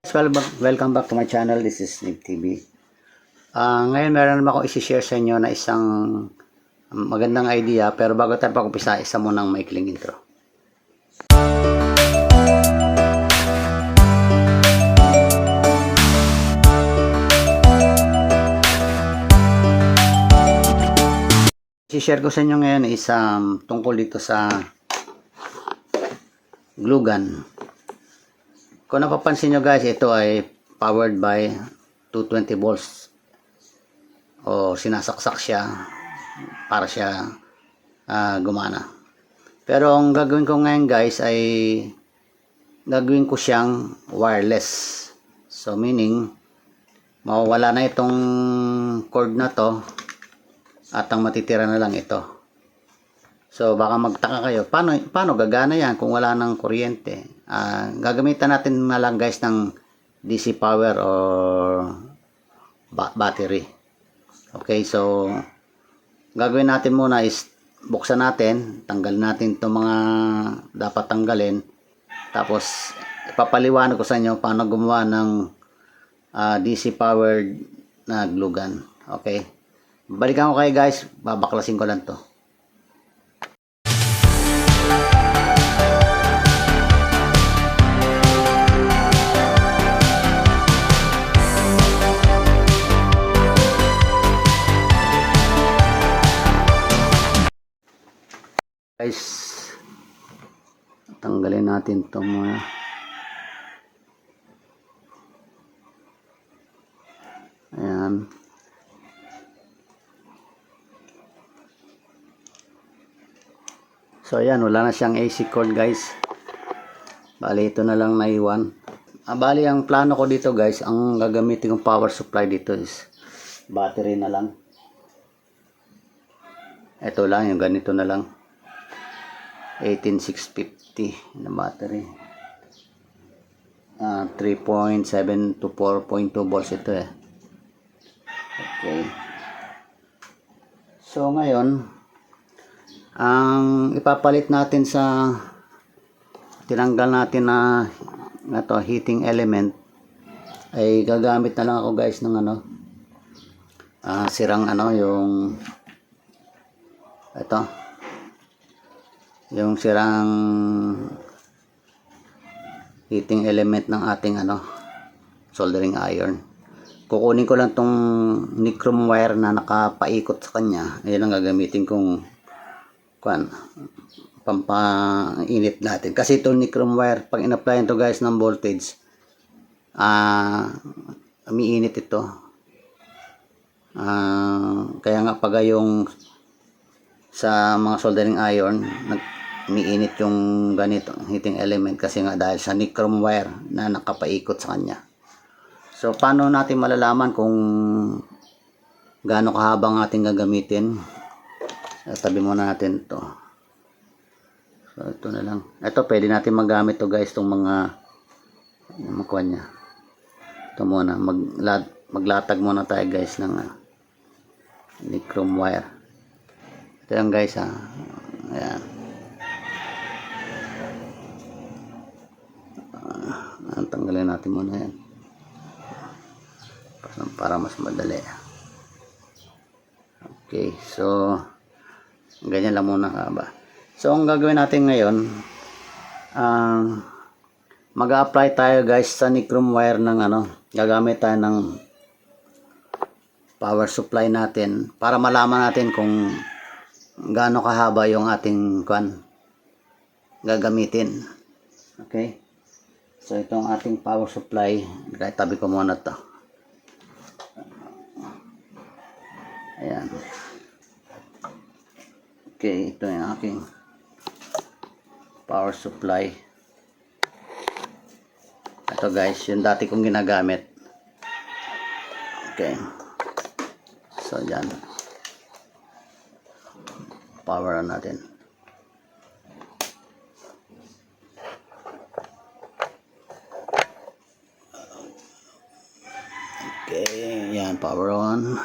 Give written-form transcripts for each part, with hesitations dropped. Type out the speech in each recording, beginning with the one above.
Welcome back to my channel. This is Nick TV. Ngayon meron naman akong isi-share sa inyo na isang magandang idea, pero bago tayo pag-umpisa, isa mo ng maikling intro. I-share ko sa inyo ngayon isang tungkol dito sa glue gun. Kung napapansin nyo guys, ito ay powered by 220 volts o sinasaksak siya para siya gumana. Pero ang gagawin ko ngayon guys ay gagawin ko siyang wireless. So meaning mawawala na itong cord na to at ang matitira na lang ito. So baka magtaka kayo, paano gagana yan kung wala ng kuryente? Gagamitan natin na lang guys ng DC power or battery. Okay, so gagawin natin muna is buksan natin, tanggalin natin itong mga dapat tanggalin, tapos ipapaliwanag ko sa inyo paano gumawa ng DC powered na glue gun. Okay, balikan ko kayo guys, babaklasin ko lang to. Guys, tanggalin natin itong mga ayan. So ayan, wala na siyang AC cord guys. Bali ito na lang naiwan. Bali ang plano ko dito guys, ang gagamitin kong power supply dito is battery na lang. Ito lang, yung ganito na lang. 18650 na battery. 3.7 to 4.2 volts ito eh. Okay. So ngayon, ang ipapalit natin sa tinanggal natin na ito, heating element, ay gagamit na lang ako guys ng sirang yung ito, yung sirang heating element ng ating soldering iron. Kukunin ko lang tong nichrome wire na nakapaikot sa kanya. Ayan ang gagamitin kong pampainit natin. Kasi itong nichrome wire, pag in-apply ito guys ng voltage, umiinit ito. Kaya nga pag yung sa mga soldering iron, umiinit yung ganito heating element kasi nga dahil sa nichrome wire na nakapaikot sa kanya. So paano natin malalaman kung gaano kahaba ang ating gagamitin? Tabi muna natin to. So ito na lang. Ito pwede natin magamit to guys, itong mga makuha niya. Ito muna, maglatag muna tayo guys ng nichrome wire. Ito yan guys ayan. Tanggalin natin muna yan para mas madali. Okay, so ganyan lang muna ba. So ang gagawin natin ngayon, mag-a-apply tayo guys sa nichrome wire ng gagamit tayo ng power supply natin para malaman natin kung gaano kahaba yung ating gagamitin. Okay, so itong ating power supply, tabi ko muna to. Ayan. Okay, ito yung aking power supply. Ito guys, yung dati kong ginagamit. Okay, so dyan, power on natin. Okay, yan, power on.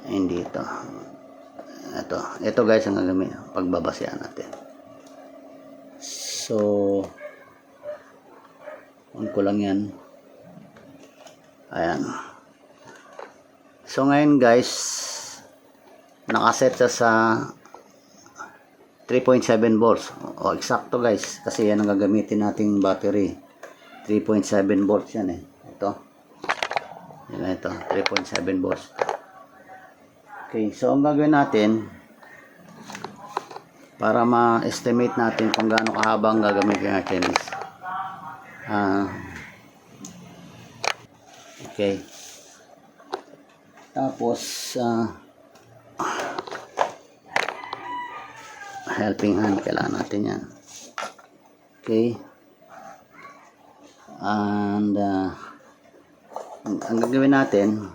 Hindi ito. Ito guys ang gagawin pagbabasyan natin. So On ko lang yan. Ayan. So ngayon guys, nakaset siya sa 3.7 volts. O eksakto guys, kasi yan ang gagamitin nating battery. 3.7 volts yan eh. Ito. Yan ito, 3.7 volts. Okay, so ang gagawin natin para ma-estimate natin kung gaano kahaba ang gagamitin natin is okay. Tapos helping hand, kailangan natin yan. Okay. And ang gagawin natin,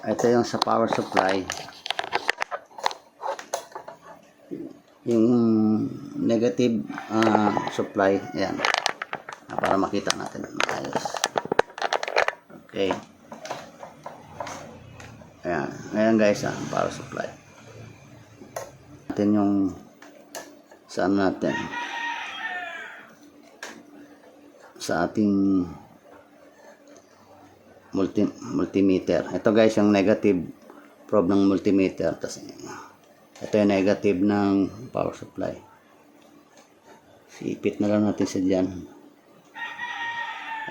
ito yung sa power supply, yung negative supply, yan, para makita natin ayos. Okay. Ayan, ngayon guys, power supply natin yung saan natin sa ating multimeter. Ito guys yung negative probe ng multimeter. Tapos ito yung negative ng power supply. Ipit na lang natin sa dyan.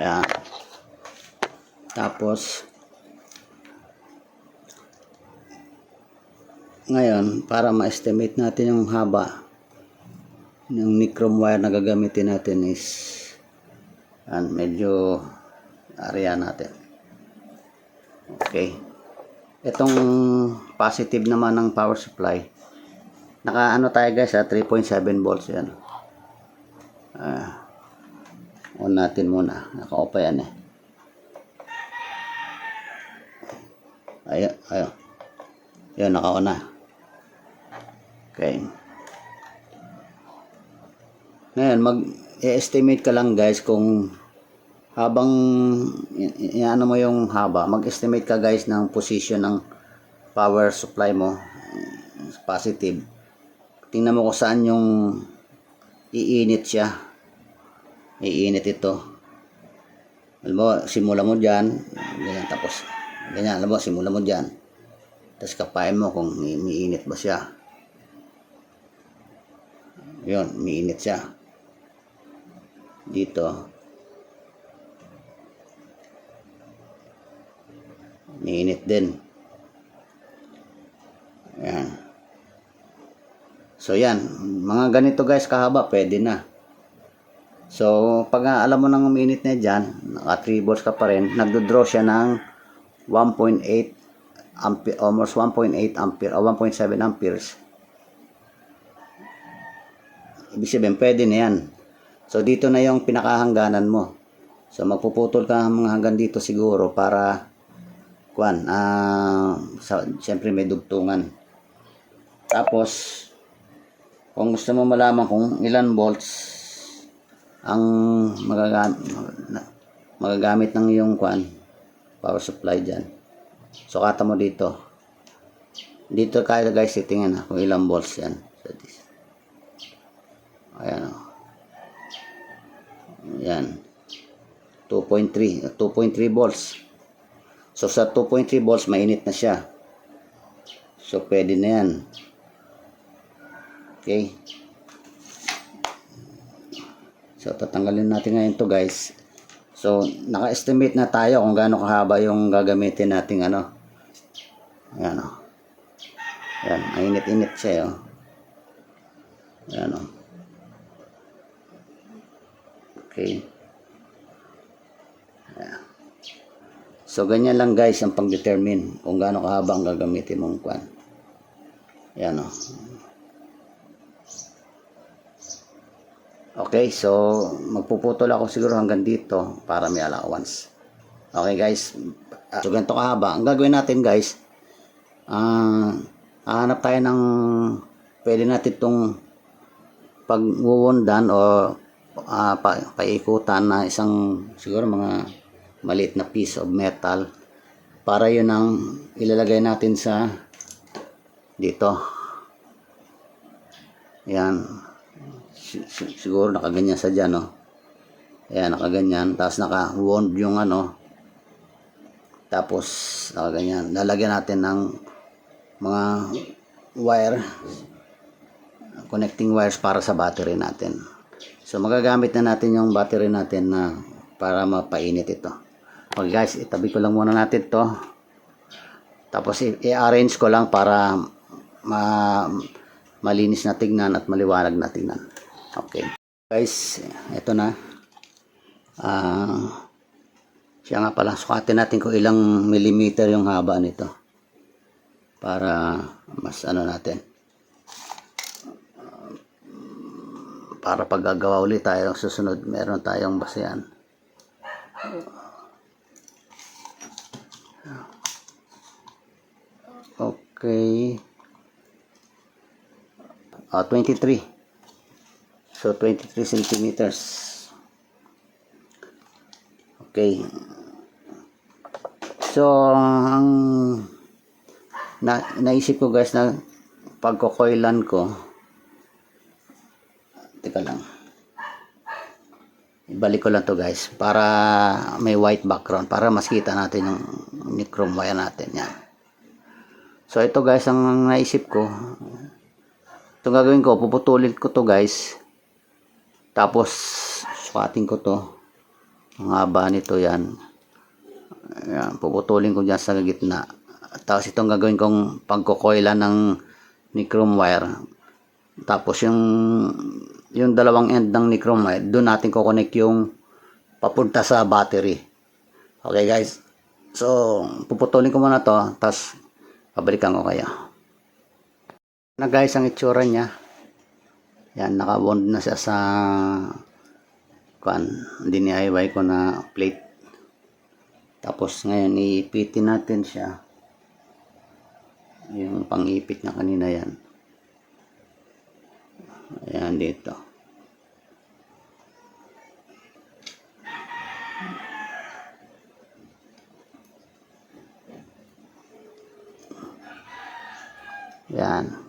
Ayan. Tapos ngayon, para ma-estimate natin yung haba ng nichrome wire na gagamitin natin is medyo area natin. Okay. Itong positive naman ng power supply, naka tayo guys 3.7 volts yan. On natin muna. Naka-off pa yan eh. Ayun. Yan, naka-on na. Okay. Ngayon, mag-estimate ka lang guys kung habang ano mo yung haba, mag-estimate ka guys ng position ng power supply mo, positive. Tingnan mo kung saan yung iinit siya. Iinit ito. Alam mo, simula mo dyan, ganyan, tapos ganyan, alam mo, simula mo dyan, tapos kapain mo kung umiinit ba siya. Yun, umiinit siya. Dito. Umiinit din. Ayan. So yan, mga ganito guys kahaba, pwede na. So pag alam mo nang umiinit na dyan, naka 3 volts ka pa rin, nagdo-draw siya ng 1.8 ampere, almost 1.8 ampere o 1.7 amperes. Ibig sabihin, pwede na yan. So dito na yung pinakahangganan mo. So magpuputol ka mga hanggang dito siguro para siyempre may dugtungan. Tapos kung gusto mo malaman kung ilan volts ang magagamit ng iyong power supply dyan, so kata mo dito kaya guys titingnan kung ilang volts yan. Ayan o. Ayan. 2.3 volts. So sa 2.3 volts mainit na siya. So pwede na yan. Okay. So tatanggalin natin ngayon to guys. So naka-estimate na tayo kung gaano kahaba yung gagamitin nating ano. Ayan o. Ayan. Mainit-init siya o. Ayan o. Okay. Ayan. So ganyan lang guys ang pang-determine kung gaano kahaba ang gagamitin mong Ayan o. Okay, so magpuputol ako siguro hanggang dito para may allowance. Okay guys. So ganito kahaba. Ang gagawin natin guys, hahanap tayo ng pwede natin itong pagwuwundan o paikutan na isang siguro mga maliit na piece of metal para yun ang ilalagay natin sa dito. Yan. Siguro nakaganyan sa dyan, no? Ayan, nakaganyan. Tapos naka-wound yung ano. Tapos nakaganyan. Lalagyan natin ng mga wire, connecting wires para sa battery natin. So magagamit na natin yung battery natin na para mapainit ito. Okay guys, itabi ko lang muna natin to. Tapos i-arrange ko lang para malinis na tignan at maliwanag na tignan. Okay. Guys, ito na. Siya nga pala, sukatin natin kung ilang millimeter yung haba nito. Para mas ano natin. Para pag gagawa ulit tayo susunod, meron tayong basehan. Okay. 23. So 23 centimeters. Okay. So ang naisip ko guys na pagkokoilan ko, teka lang, ibalik ko lang to guys para may white background para mas kita natin yung nichrome wire natin. Yan. So ito guys ang naisip ko. Itong gagawin ko, puputulin ko to guys. Tapos sukatin ko to. Ang haba nito yan. Ayan, puputulin ko dyan sa gitna. Tapos itong gagawin kong pagkukoilan ng nichrome wire. Tapos yung dalawang end ng nichrome wire, doon natin ko-connect yung papunta sa battery. Okay guys. So puputulin ko muna to. Tapos pabalikan ko kayo. Na guys ang itsura niya. Yan, naka-wound na siya sa DIY ko na plate. Tapos ngayon iipitin natin siya. Yung pang-ipit na kanina yan. Ayan dito. Yan.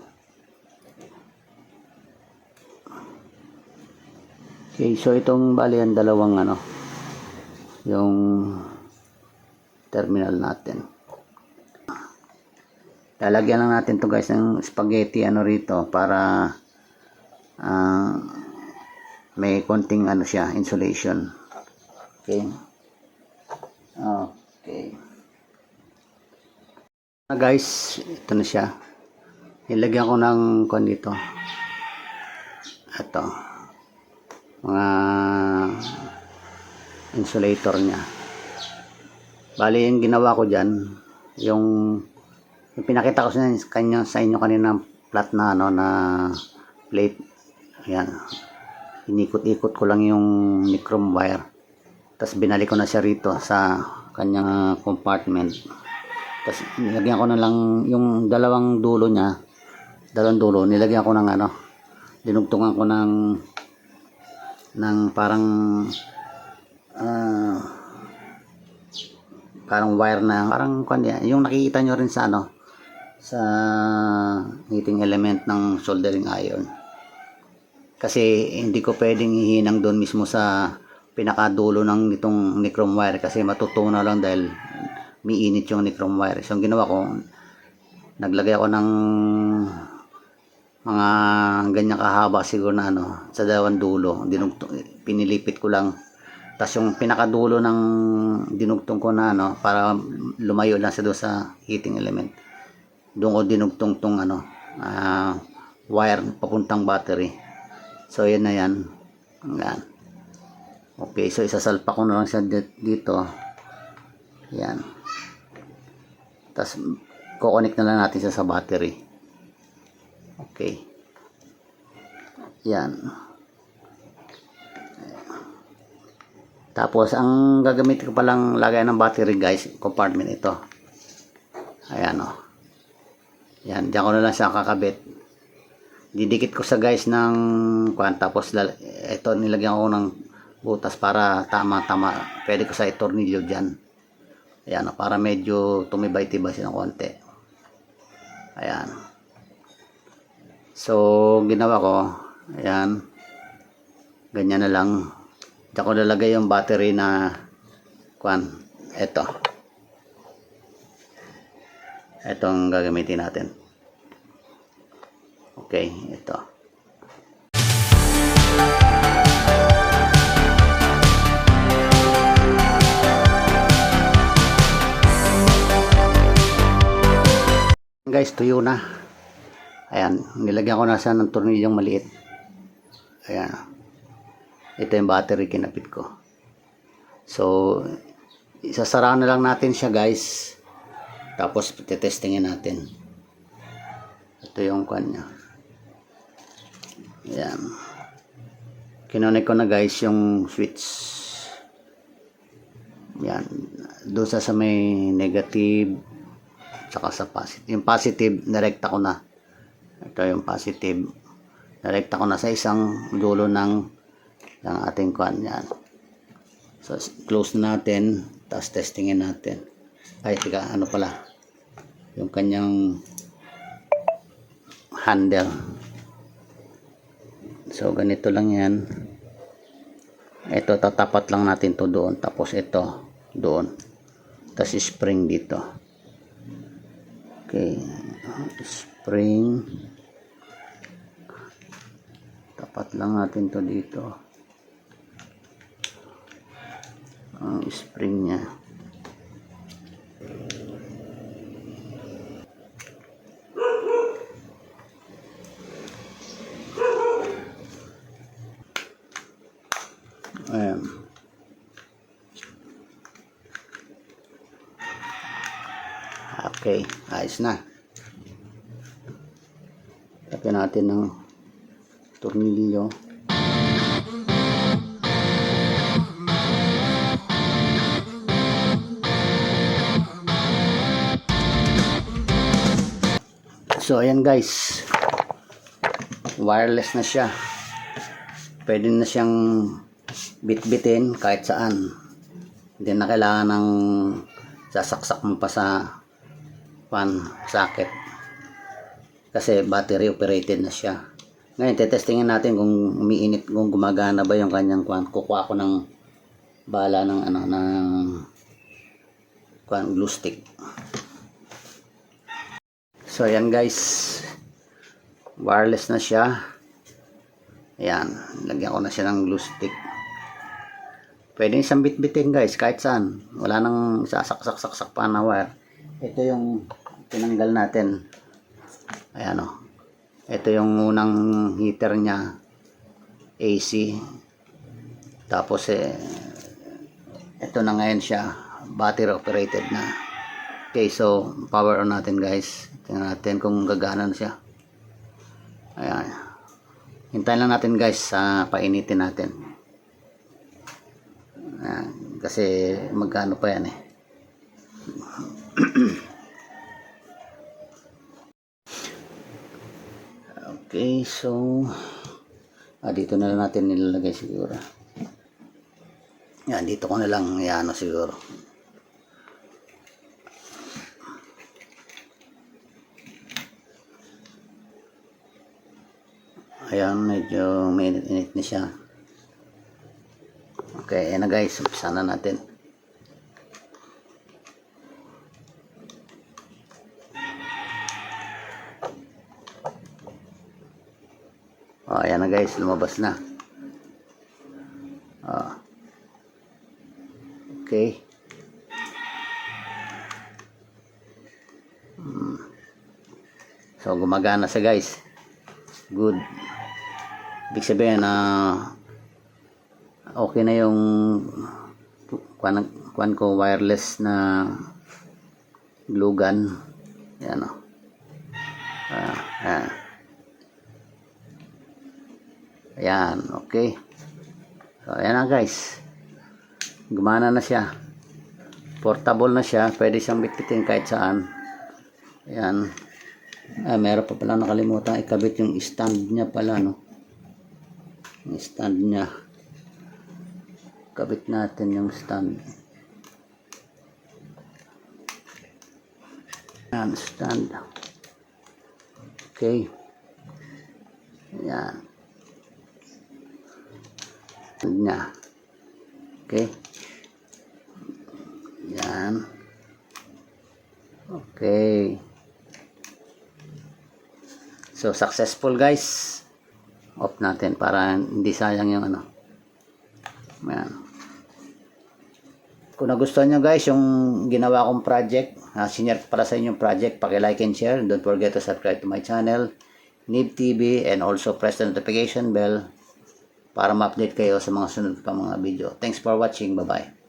Okay, so itong bali ang dalawang ano, yung terminal natin. Lalagyan lang natin to guys ng spaghetti ano rito para may konting ano siya, insulation. Okay. Okay. Guys, ito na siya. Ilagyan ko ng kon dito. Ito. Mga insulator niya. Bali yung ginawa ko diyan, yung pinakita ko sa inyo kanina flat na ano na plate. Ayan. Inikot-ikot ko lang yung nichrome wire. Tapos binalik ko na siya rito sa kanyang compartment. Tapos nilagyan ko na lang yung dalawang dulo niya. Dalawang dulo nilagyan ko ng ano, dinugtungan ko ng parang parang wire na parang yung nakikita nyo rin sa ano, sa heating element ng soldering iron. Kasi hindi ko pwedeng ihinang doon mismo sa pinakadulo ng nitong nichrome wire kasi matutunaw lang dahil miinit yung nichrome wire. So ang ginawa ko, naglagay ako ng mga ganyan kahaba siguro na ano sa dalawang dulo, pinilipit ko lang. Tapos yung pinakadulo ng dinugtong ko na ano para lumayo lang sa doon sa heating element, doon ko dinugtong tong ano wire papuntang battery. So yan na yan. Yan. Okay, so isasalpa ko na lang siya dito. Yan. Tapos ko-connect na lang natin siya sa battery. Okay. Yan. Tapos ang gagamitin ko palang lagay ng battery guys, compartment ito. Ayan o. Yan, diyan ko na lang siya kakabit. Didikit ko sa guys ng tapos ito nilagyan ko ng butas para tama-tama. Pwede ko sa itornilyo diyan. Ayan o, para medyo tumibay-tibay siya ng konti. Ayan. So, ginawa ko, ayan, ganyan na lang. Diyan ko lalagay yung battery na kwan. Ito. Itong gagamitin natin. Okay, ito. Guys, tuyo na. Ayan, nilagyan ko na siya ng tornilyong maliit. Ayan. Ito yung battery kinapit ko. So, isasara na lang natin siya, guys. Tapos, testingin natin. Ito yung kanya. Ayan. Kinonek ko na, guys, yung switch. Ayan. Doon sa may negative, saka sa positive. Yung positive, direkta ko na. Ito yung positive. Direkta ko na sa isang dulo ng ating kwan. Yan. So, close na natin. Tapos testingin natin. Ay, tika, ano pala. Yung kanyang handle. So, ganito lang yan. Ito, tatapat lang natin to doon. Tapos ito, doon. Tapos spring dito. Okay, spring, tapat lang natin to dito ang spring nya. Ayan. Okay, ayos na. Lagyan natin ng tornilyo. So, ayan guys. Wireless na siya. Pwede na siyang bitbitin kahit saan. Hindi na kailangan ng sasaksak mo pa sa socket kasi battery operated na siya. Ngayon tetestingin natin kung umiinit, kung gumagana ba yung kanyang kukuha ko ng bala ng glue stick. So ayan guys, wireless na siya. Ayan, lagyan ko na siya ng glue stick. Pwede isang bitbitin guys kahit saan, wala nang sasaksak pa na wire. Ito yung tinanggal natin. Ayan o. Ito yung unang heater niya. AC. Tapos ito na ngayon siya. Battery operated na. Okay, so power on natin guys. Tingnan natin kung gagana na siya. Ayan. Hintayin lang natin guys sa painitin natin. Ayan. Kasi magkano pa yan eh. Okay, so dito na lang natin nilalagay siguro. Yan, dito ko na lang iano siguro. Ayan, medyo mainit-init na siya. Okay, ayan na guys, umpisa na natin. Ayan na guys, lumabas na. Okay. So gumagana siya guys. Good. Ibig sabihin okay na yung kuan ko, wireless na glue gun. Yan o. Ayan, okay. So, ayan na guys. Gumana na siya. Portable na siya. Pwede siyang bitbitin kahit saan. Ayan. Meron pa pala nakalimutan ikabit yung stand niya pala, no? Yung stand niya. Kabit natin yung stand. Ayan, stand. Okay. Ayan. Niya. Okay. Yan. Okay. So, successful guys. Off natin para hindi sayang yung ano. Yan. Kung nagustuhan nyo guys yung ginawa kong project, sinare para sa inyong project, paki-like and share. Don't forget to subscribe to my channel, Nib TV, and also press the notification bell para ma-update kayo sa mga sunod pa mga video. Thanks for watching. Bye-bye.